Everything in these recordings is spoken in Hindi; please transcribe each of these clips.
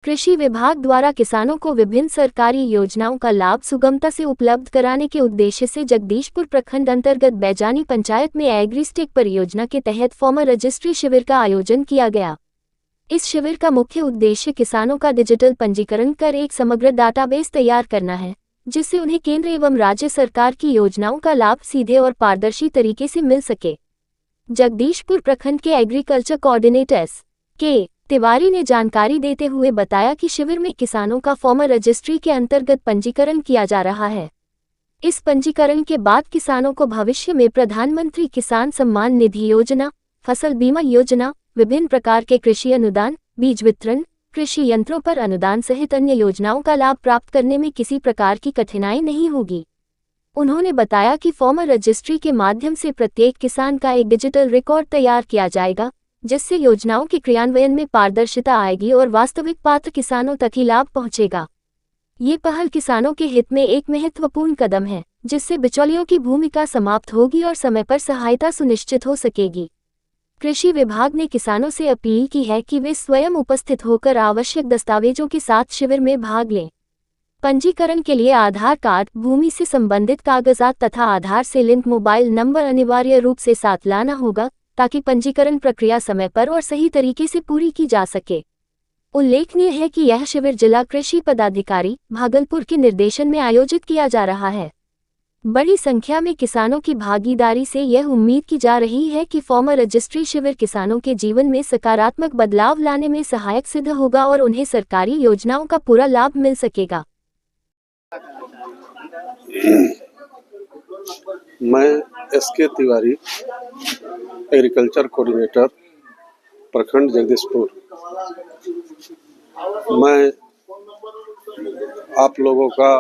कृषि विभाग द्वारा किसानों को विभिन्न सरकारी योजनाओं का लाभ सुगमता से उपलब्ध कराने के उद्देश्य से जगदीशपुर प्रखंड अंतर्गत बैजानी पंचायत में एग्रीस्टेक परियोजना के तहत फार्मर रजिस्ट्री शिविर का आयोजन किया गया। इस शिविर का मुख्य उद्देश्य किसानों का डिजिटल पंजीकरण कर एक समग्र डाटाबेस तैयार करना है, जिससे उन्हें केंद्र एवं राज्य सरकार की योजनाओं का लाभ सीधे और पारदर्शी तरीके से मिल सके। जगदीशपुर प्रखंड के एग्रीकल्चर कोऑर्डिनेटर S.K. तिवारी ने जानकारी देते हुए बताया कि शिविर में किसानों का फार्मर रजिस्ट्री के अंतर्गत पंजीकरण किया जा रहा है। इस पंजीकरण के बाद किसानों को भविष्य में प्रधानमंत्री किसान सम्मान निधि योजना, फसल बीमा योजना, विभिन्न प्रकार के कृषि अनुदान, बीज वितरण, कृषि यंत्रों पर अनुदान सहित अन्य योजनाओं का लाभ प्राप्त करने में किसी प्रकार की कठिनाई नहीं होगी। उन्होंने बताया कि फार्मर रजिस्ट्री के माध्यम से प्रत्येक किसान का एक डिजिटल रिकॉर्ड तैयार किया जाएगा, जिससे योजनाओं के क्रियान्वयन में पारदर्शिता आएगी और वास्तविक पात्र किसानों तक ही लाभ पहुंचेगा। ये पहल किसानों के हित में एक महत्वपूर्ण कदम है, जिससे बिचौलियों की भूमिका समाप्त होगी और समय पर सहायता सुनिश्चित हो सकेगी। कृषि विभाग ने किसानों से अपील की है कि वे स्वयं उपस्थित होकर आवश्यक दस्तावेजों के साथ शिविर में भाग लें। पंजीकरण के लिए आधार कार्ड, भूमि से संबंधित कागजात तथा आधार से लिंक मोबाइल नंबर अनिवार्य रूप से साथ लाना होगा, ताकि पंजीकरण प्रक्रिया समय पर और सही तरीके से पूरी की जा सके। उल्लेखनीय है कि यह शिविर जिला कृषि पदाधिकारी भागलपुर के निर्देशन में आयोजित किया जा रहा है। बड़ी संख्या में किसानों की भागीदारी से यह उम्मीद की जा रही है कि फार्मर रजिस्ट्री शिविर किसानों के जीवन में सकारात्मक बदलाव लाने में सहायक सिद्ध होगा और उन्हें सरकारी योजनाओं का पूरा लाभ मिल सकेगा। मैं S.K. तिवारी, एग्रीकल्चर कोऑर्डिनेटर, प्रखंड जगदीशपुर। मैं आप लोगों का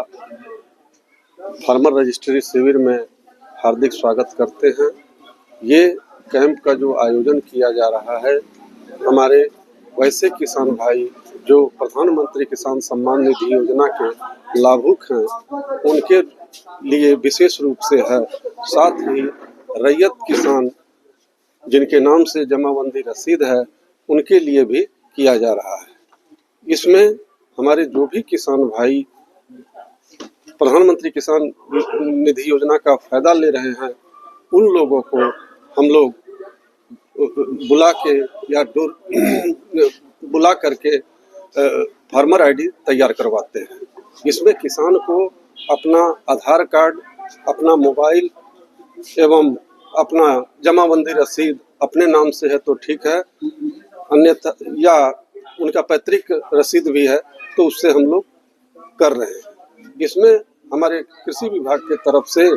फार्मर रजिस्ट्री शिविर में हार्दिक स्वागत करते हैं। ये कैंप का जो आयोजन किया जा रहा है, हमारे वैसे किसान भाई जो प्रधानमंत्री किसान सम्मान निधि योजना के लाभुक हैं, उनके लिए विशेष रूप से है। साथ ही रैयत किसान जिनके नाम से जमाबंदी रसीद है, उनके लिए भी किया जा रहा है। इसमें हमारे जो भी किसान भाई प्रधानमंत्री किसान निधि योजना का फायदा ले रहे हैं, उन लोगों को हम लोग बुला के या बुला करके फार्मर आईडी तैयार करवाते हैं। इसमें किसान को अपना आधार कार्ड, अपना मोबाइल एवं अपना जमाबंदी रसीद अपने नाम से है तो ठीक है, अन्यथा या उनका पैतृक रसीद भी है तो उससे हम लोग कर रहे हैं। इसमें हमारे कृषि विभाग के तरफ से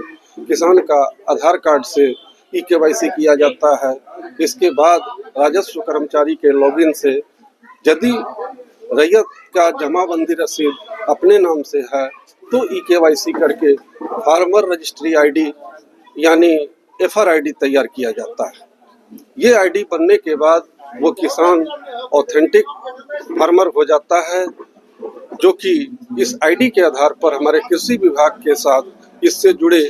किसान का आधार कार्ड से KYC किया जाता है। इसके बाद राजस्व कर्मचारी के लॉगिन से यदि रैयत का जमाबंदी रसीद अपने नाम से है तो KYC करके फार्मर रजिस्ट्री आईडी यानी FR आईडी तैयार किया जाता है। ये आईडी बनने के बाद वो किसान ऑथेंटिक फार्मर हो जाता है, जो कि इस आईडी के आधार पर हमारे कृषि विभाग के साथ इससे जुड़े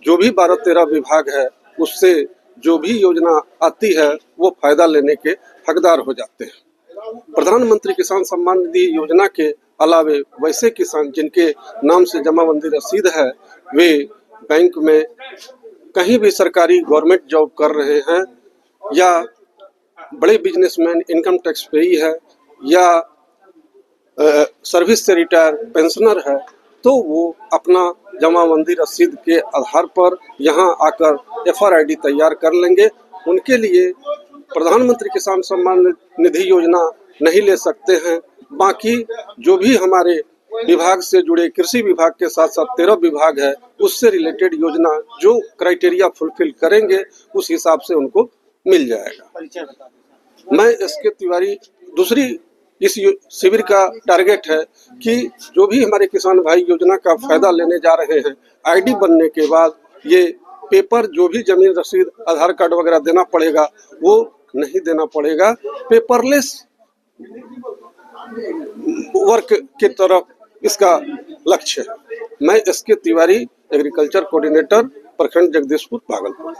जो भी 12-13 विभाग है, उससे जो भी योजना आती है वो फायदा लेने के हकदार हो जाते हैं। प्रधानमंत्री किसान सम्मान निधि योजना के अलावे वैसे किसान जिनके नाम से जमाबंदी रसीद है, वे बैंक में कहीं भी सरकारी गवर्नमेंट जॉब कर रहे हैं या बड़े बिजनेसमैन इनकम टैक्स पेई है या सर्विस से रिटायर पेंशनर है, तो वो अपना जमाबंदी रसीद के आधार पर यहाँ आकर FR आईडी तैयार कर लेंगे। उनके लिए प्रधानमंत्री किसान सम्मान निधि योजना नहीं ले सकते हैं। बाकी जो भी हमारे विभाग से जुड़े कृषि विभाग के साथ साथ 13 विभाग है, उससे रिलेटेड योजना जो क्राइटेरिया फुलफिल करेंगे उस हिसाब से उनको मिल जाएगा। मैं S.K. तिवारी। दूसरी इस शिविर का टारगेट है कि जो भी हमारे किसान भाई योजना का फायदा लेने जा रहे हैं, आईडी बनने के बाद ये पेपर जो भी जमीन रसीद आधार कार्ड वगैरह देना पड़ेगा वो नहीं देना पड़ेगा। पेपरलेस वर्क की तरफ इसका लक्ष्य है। मैं S.K. तिवारी, एग्रीकल्चर कोऑर्डिनेटर, प्रखंड जगदीशपुर, भागलपुर।